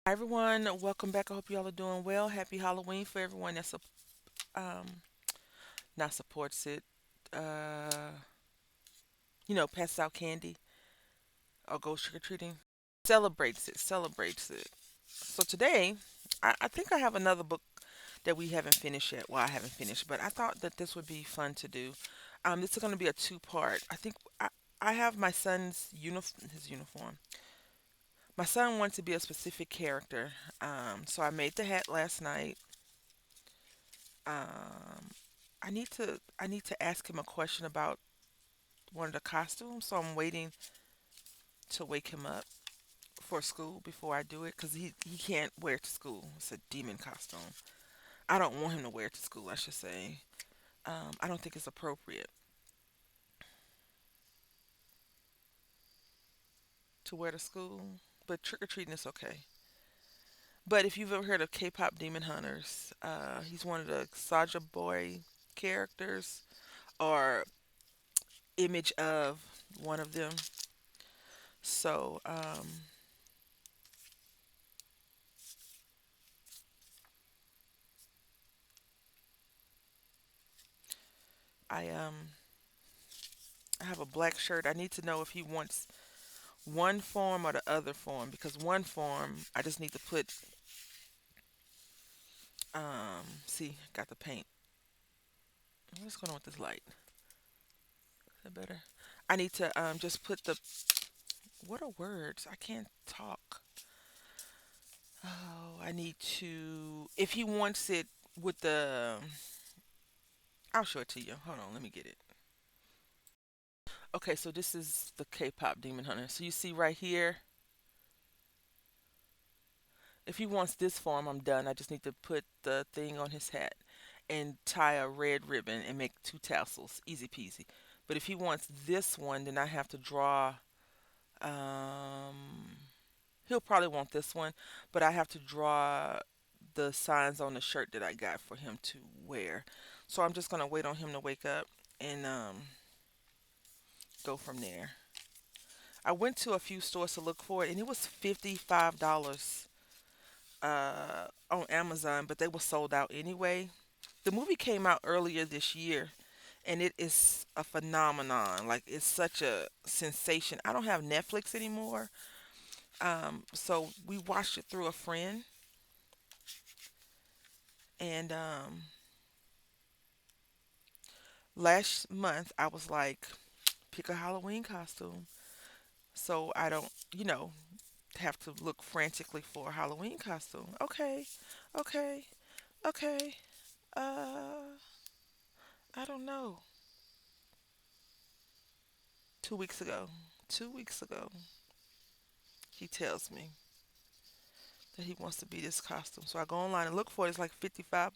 Hi everyone, welcome back. I hope you all are doing well. Happy Halloween for everyone that's um not supports it. Uh, passes out candy or goes trick or treating. Celebrates it. So today, I think I have another book that we haven't finished yet. Well, I haven't finished, but I thought that this would be fun to do. This is going to be a two-part. I have my son's his uniform. My son wants to be a specific character, so I made the hat last night. Um, I need to ask him a question about one of the costumes, so I'm waiting to wake him up for school before I do it because he can't wear it to school. It's a demon costume. I don't want him to wear it to school. I should say. I don't think it's appropriate to wear to school, but trick or treating is okay. But if you've ever heard of K-pop Demon Hunters, he's one of the Saja Boy characters or image of one of them. So I have a black shirt. I need to know if he wants one form or the other form because one form I just need to put see, got the paint. What's going on with this light? Is that better? I need to just put the what are words? I can't talk. Oh, I need to if he wants it with the I'll show it to you. Hold on, let me get it. Okay, so this is the K-pop Demon Hunter. So you see right here, if he wants this form, I'm done. I just need to put the thing on his hat and tie a red ribbon and make two tassels. Easy peasy. But if he wants this one, then I have to draw. Um, he'll probably want this one, but I have to draw the signs on the shirt that I got for him to wear. So I'm just gonna wait on him to wake up and go from there. I went to a few stores to look for it, and it was $55 on Amazon, but they were sold out anyway. The movie came out earlier this year, and it is a phenomenon. Like it's such a sensation. I don't have Netflix anymore, so we watched it through a friend, and last month I was like, pick a Halloween costume, so I don't, have to look frantically for a Halloween costume. Okay, okay, okay. Uh, I don't know. 2 weeks ago, 2 weeks ago, he tells me that he wants to be this costume. So I go online and look for it. It's like $55.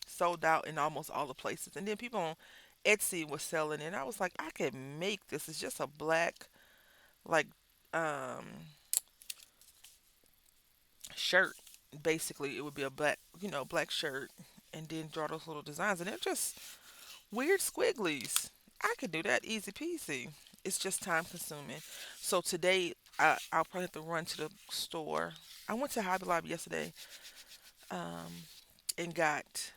Sold out in almost all the places. And then people on Etsy were selling it. And I was like, I can make this. It's just a black, like, um, shirt. Basically, it would be a black, black shirt. And then draw those little designs. And they're just weird squigglies. I could do that easy peasy. It's just time consuming. So today, I'll probably have to run to the store. I went to Hobby Lobby yesterday um, and got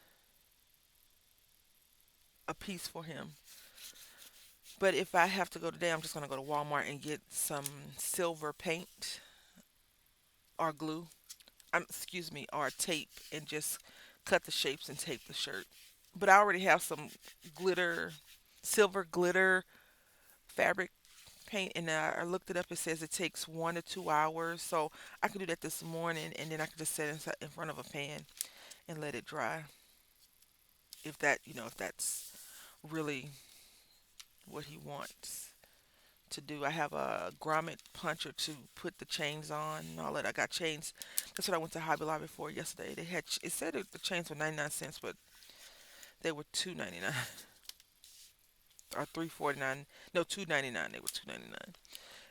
a piece for him. But if I have to go today, I'm just going to go to Walmart and get some silver paint or glue. Excuse me, or tape and just cut the shapes and tape the shirt. But I already have some glitter, silver glitter fabric paint, and I looked it up. It says it takes 1 to 2 hours, so I can do that this morning, and then I can just set it in front of a pan and let it dry. If that's really what he wants to do. I have a grommet puncher to put the chains on and all that. I got chains. That's what I went to Hobby Lobby for yesterday. They had it said that the chains were 99 cents, but they were 2.99 or 3.49. No, 2.99. They were 2.99.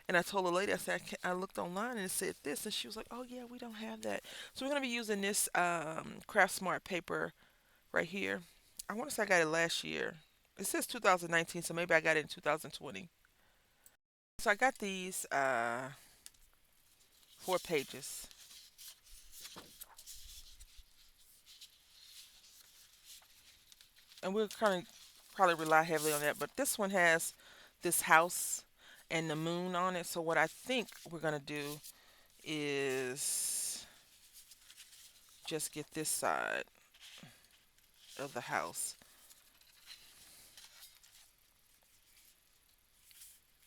And I told the lady, I said, I looked online and it said this, and she was like, "Oh yeah, we don't have that." So we're gonna be using this Craft Smart paper right here. I want to say I got it last year. It says 2019, so maybe I got it in 2020. So I got these 4 pages. and we'll kind of probably rely heavily on that. But this one has this house and the moon on it. So what I think we're gonna do is just get this side of the house.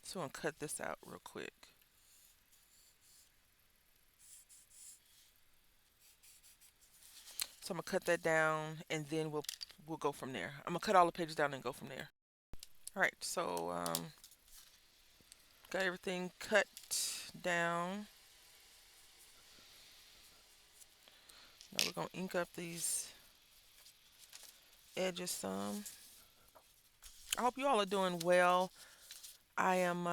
So I'm gonna cut this out real quick. So I'm gonna cut that down, and then we'll go from there. I'm gonna cut all the pages down and go from there. All right. So got everything cut down. Now we're gonna ink up these edges some. I hope you all are doing well. I am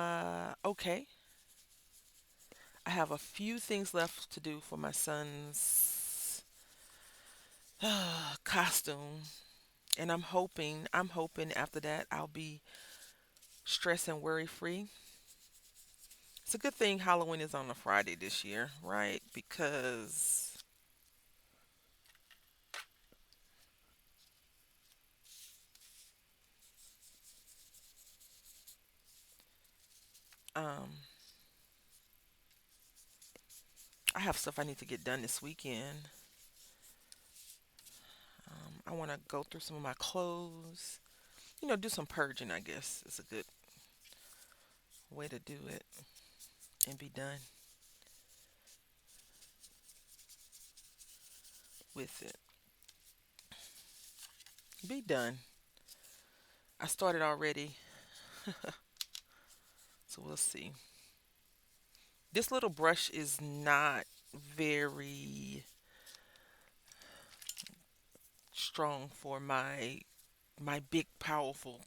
okay. I have a few things left to do for my son's costume, and I'm hoping after that I'll be stress and worry free. It's a good thing Halloween is on a Friday this year, right? Because um, I have stuff I need to get done this weekend. I want to go through some of my clothes. Do some purging, I guess. It's a good way to do it and be done with it. Be done. I started already, so we'll see. This little brush is not very strong for my big powerful.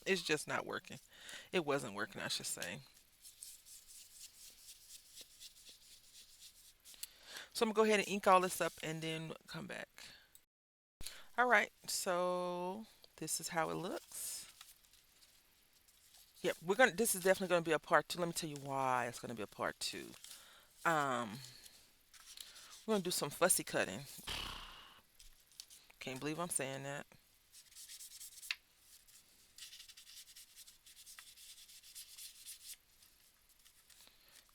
It's just not working. It wasn't working, I should say. So I'm gonna go ahead and ink all this up and then come back. All right, so this is how it looks. Yep, we're gonna. This is definitely gonna be a part two. Let me tell you why it's gonna be a part two. Um, we're gonna do some fussy cutting. Can't believe I'm saying that.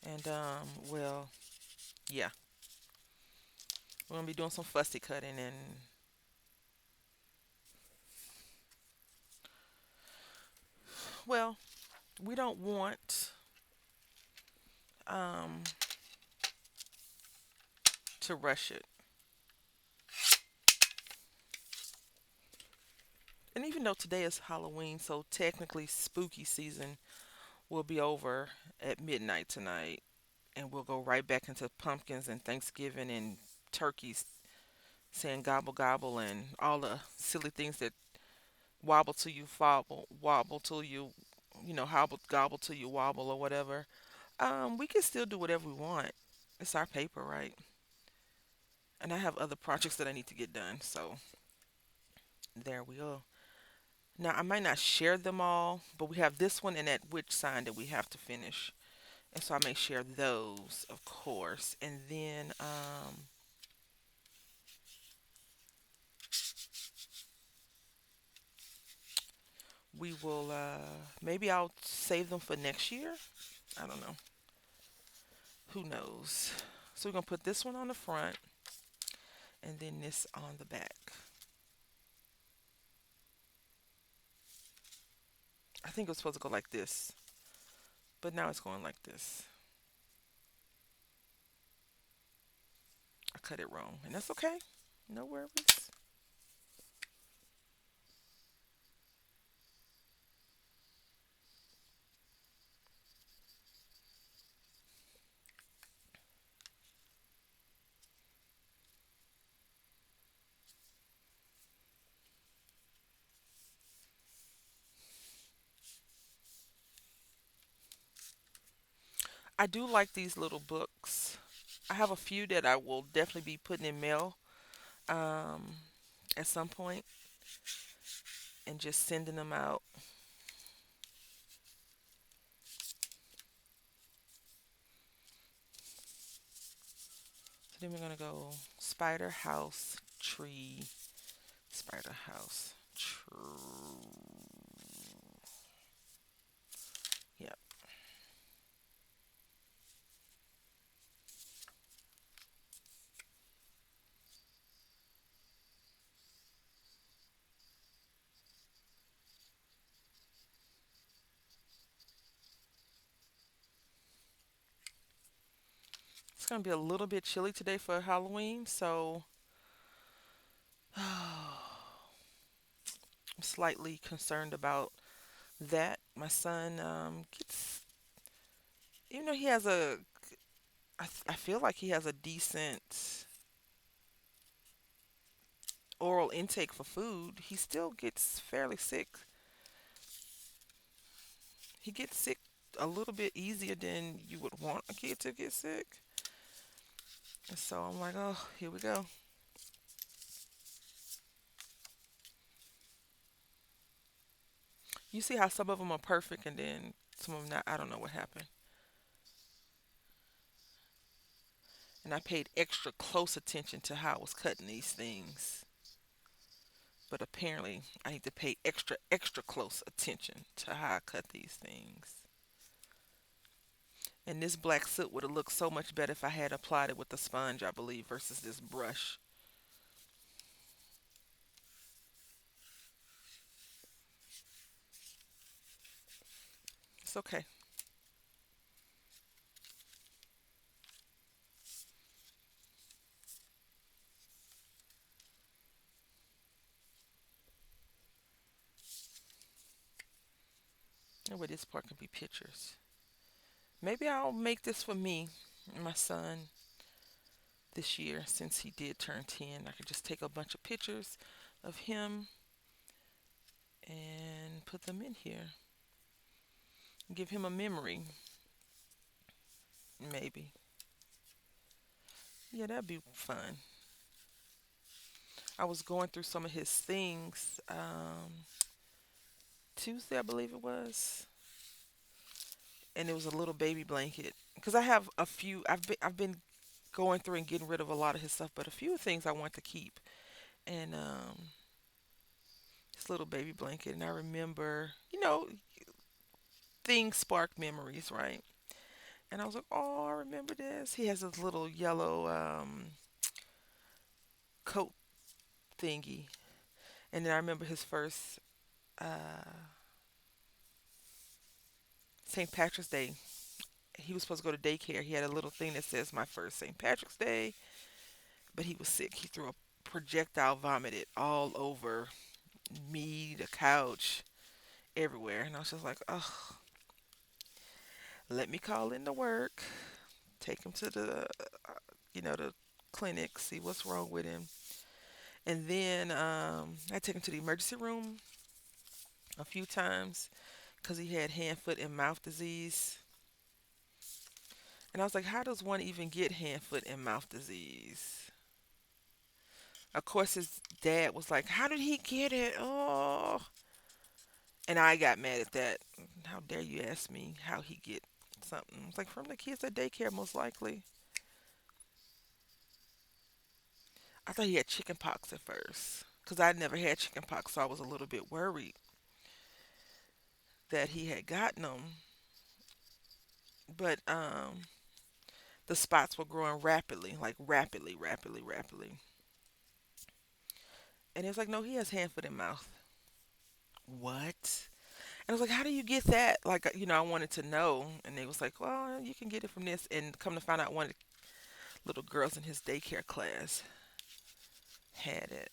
And well, yeah, we're gonna be doing some fussy cutting, and well, we don't want um to rush it. And even though today is Halloween, so technically spooky season will be over at midnight tonight, and we'll go right back into pumpkins and Thanksgiving and turkeys saying gobble gobble and all the silly things that wobble till you wobble, wobble till hobble gobble till you wobble or whatever. We can still do whatever we want. It's our paper, right? And I have other projects that I need to get done, so there we go. Now I might not share them all, but we have this one and that witch sign that we have to finish, and so I may share those, of course, and then we will maybe I'll save them for next year. I don't know. Who knows? So we're gonna put this one on the front and then this on the back. I think it was supposed to go like this, but now it's going like this. I cut it wrong, and that's okay. No worries. I do like these little books. I have a few that I will definitely be putting in mail um, at some point and just sending them out. So then we're gonna go spider house tree Spider house. True. Yep. It's gonna be a little bit chilly today for Halloween, so I'm slightly concerned about that. My son gets, even though he has I feel like he has a decent oral intake for food, he still gets fairly sick. He gets sick a little bit easier than you would want a kid to get sick. And so I'm like, oh, here we go. You see how some of them are perfect and then some of them not. I don't know what happened. And I paid extra close attention to how I was cutting these things. But apparently, I need to pay extra close attention to how I cut these things. And this black soot would have looked so much better if I had applied it with the sponge, I believe, versus this brush. It's okay. Oh, well, this part can be pictures. Maybe I'll make this for me and my son this year since he did turn 10. I could just take a bunch of pictures of him and put them in here. Give him a memory, maybe. Yeah, that'd be fun. I was going through some of his things Tuesday, I believe it was, and it was a little baby blanket. Because I have a few, I've been going through and getting rid of a lot of his stuff, but a few things I want to keep. And this little baby blanket, and I remember, things spark memories, right? And I was like, oh, I remember this. He has this little yellow coat thingy. And then I remember his first St. Patrick's Day. He was supposed to go to daycare. He had a little thing that says my first St. Patrick's Day, but he was sick. He threw a projectile vomited all over me, the couch, everywhere. And I was just like, oh, let me call in to work, take him to the clinic, see what's wrong with him. And then I took him to the emergency room a few times because he had hand, foot, and mouth disease. And I was like, how does one even get hand, foot, and mouth disease? Of course, his dad was like, how did he get it? Oh. And I got mad at that. How dare you ask me how he get something? It's like from the kids at daycare, most likely. I thought he had chicken pox at first because I'd never had chicken pox, so I was a little bit worried that he had gotten them. But the spots were growing rapidly, like rapidly, rapidly, rapidly. And it was like, no, he has hand, foot, and mouth. What? And I was like, how do you get that? Like, I wanted to know. And they was like, well, you can get it from this. And come to find out, one of the little girls in his daycare class had it.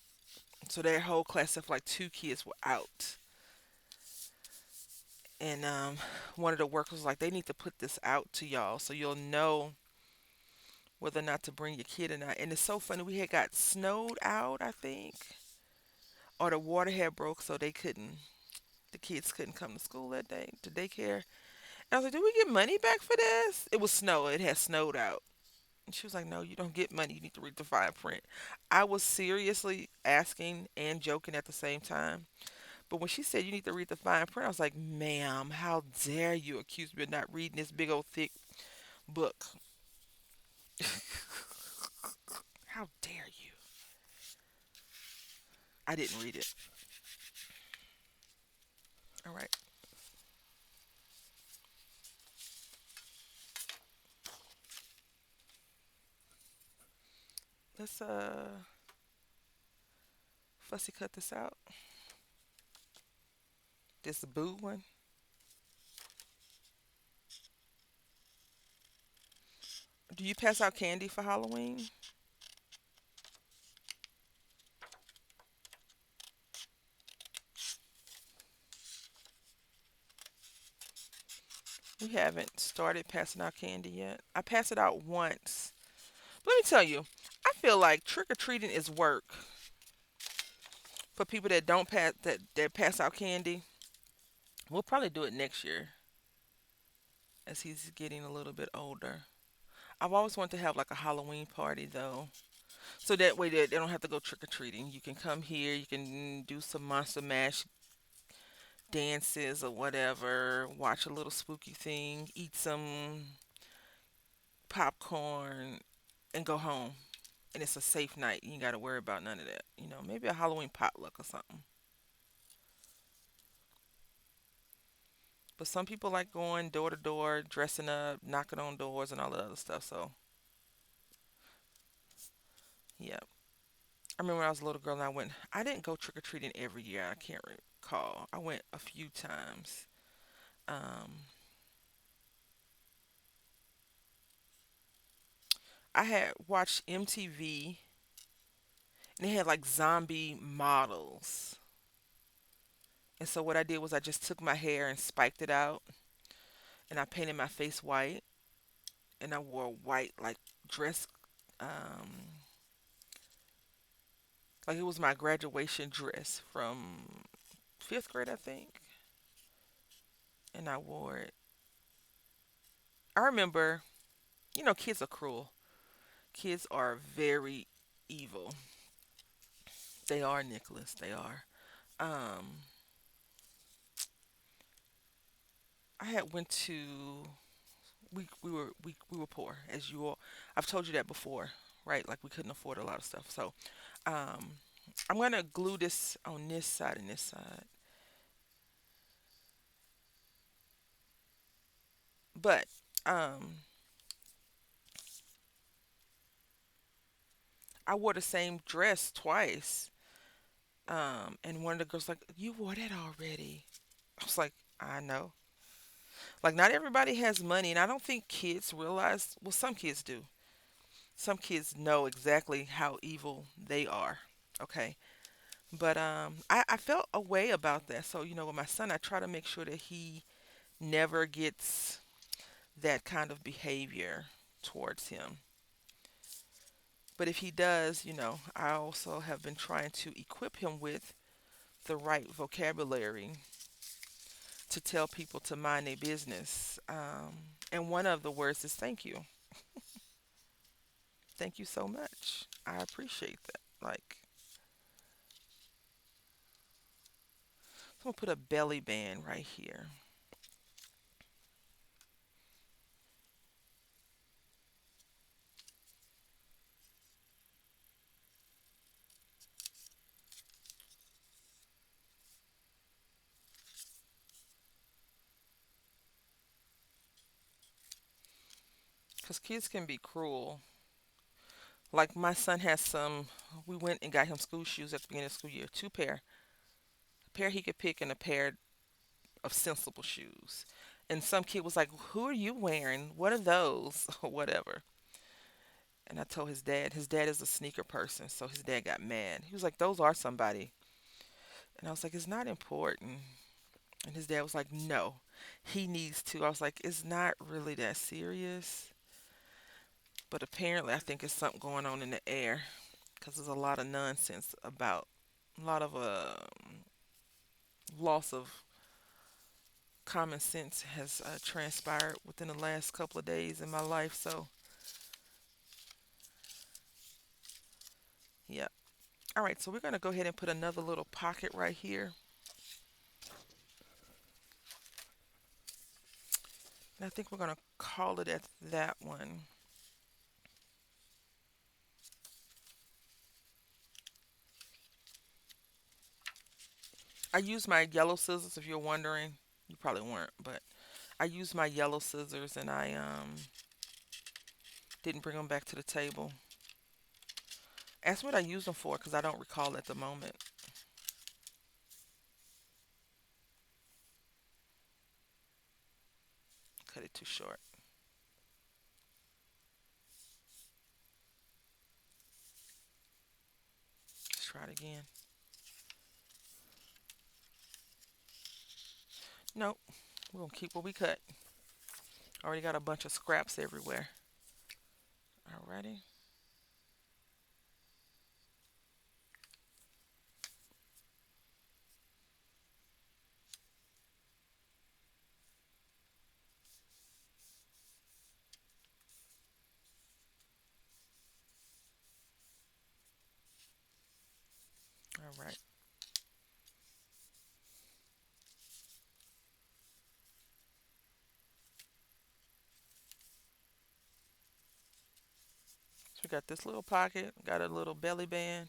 So their whole class of like two kids were out. And one of the workers was like, they need to put this out to y'all so you'll know whether or not to bring your kid or not. And it's so funny. We had got snowed out, I think, or the water had broke, so the kids couldn't come to school that day to daycare. And I was like, "Do we get money back for this?" It was snow. It had snowed out. And she was like, "No, you don't get money. You need to read the fine print." I was seriously asking and joking at the same time. But when she said you need to read the fine print, I was like, "Ma'am, how dare you accuse me of not reading this big old thick book? How dare you?" I didn't read it. All right. Let's fussy cut this out. This boo one. Do you pass out candy for Halloween? We haven't started passing out candy yet. I passed it out once. Let me tell you, I feel like trick or treating is work for people that don't that pass out candy. We'll probably do it next year as he's getting a little bit older. I've always wanted to have like a Halloween party though, so that way they don't have to go trick or treating. You can come here, you can do some Monster Mash dances or whatever, watch a little spooky thing, eat some popcorn, and go home. And it's a safe night. You ain't got to worry about none of that. Maybe a Halloween potluck or something. But some people like going door to door, dressing up, knocking on doors, and all that other stuff. So, yeah. I remember when I was a little girl and I didn't go trick or treating every year. I can't recall. I went a few times. Um, I had watched MTV and they had like zombie models. And so what I did was I just took my hair and spiked it out and I painted my face white and I wore a white like dress like it was my graduation dress from 5th grade I think and I wore it. I remember, kids are cruel. Kids are very evil. They are, Nicholas. They are. Um I had went to we were poor as you all. I've told you that before, right? Like we couldn't afford a lot of stuff. So, um I'm going to glue this on this side and this side. But um I wore the same dress twice. And one of the girls like, "You wore that already." I was like, "I know." Like not everybody has money and I don't think kids realize, well some kids do. Some kids know exactly how evil they are. Okay. But I felt a way about that. So, with my son I try to make sure that he never gets that kind of behavior towards him. But if he does, I also have been trying to equip him with the right vocabulary to tell people to mind their business. And one of the words is thank you. Thank you so much. I appreciate that. Like, I'm going to put a belly band right here. Because kids can be cruel. Like, my son has we went and got him school shoes at the beginning of the school year, two pair. A pair he could pick and a pair of sensible shoes. And some kid was like, "Who are you wearing? What are those?" or whatever. And I told his dad is a sneaker person, so his dad got mad. He was like, "Those are somebody." And I was like, "It's not important." And his dad was like, "No, he needs to." I was like, "It's not really that serious." But apparently, I think it's something going on in the air because there's a lot of nonsense about a lot of loss of common sense has transpired within the last couple of days in my life. So, yeah. All right, so we're going to go ahead and put another little pocket right here. And I think we're going to call it at that one. I used my yellow scissors. If you're wondering, you probably weren't, but I used my yellow scissors and I didn't bring them back to the table. Ask me what I used them for because I don't recall at the moment. Cut it too short. Let's try it again. Nope. We're gonna keep what we cut. Already got a bunch of scraps everywhere. Alrighty. Alright. So we got this little pocket, got a little belly band,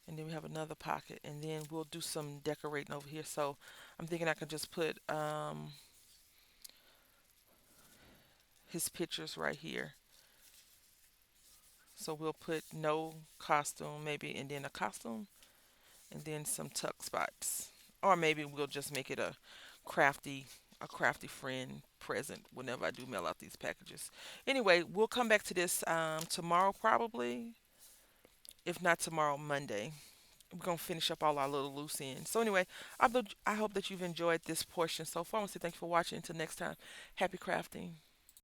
and then we have another pocket, and then we'll do some decorating over here. So I'm thinking I could just put his pictures right here. So we'll put no costume, maybe, and then a costume, and then some tuck spots. Or maybe we'll just make it crafty, a crafty friend present whenever I do mail out these packages. Anyway, we'll come back to this tomorrow probably. If not tomorrow, Monday. We're gonna finish up all our little loose ends. So anyway, I hope that you've enjoyed this portion so far. I want to say thank you for watching. Until next time, happy crafting.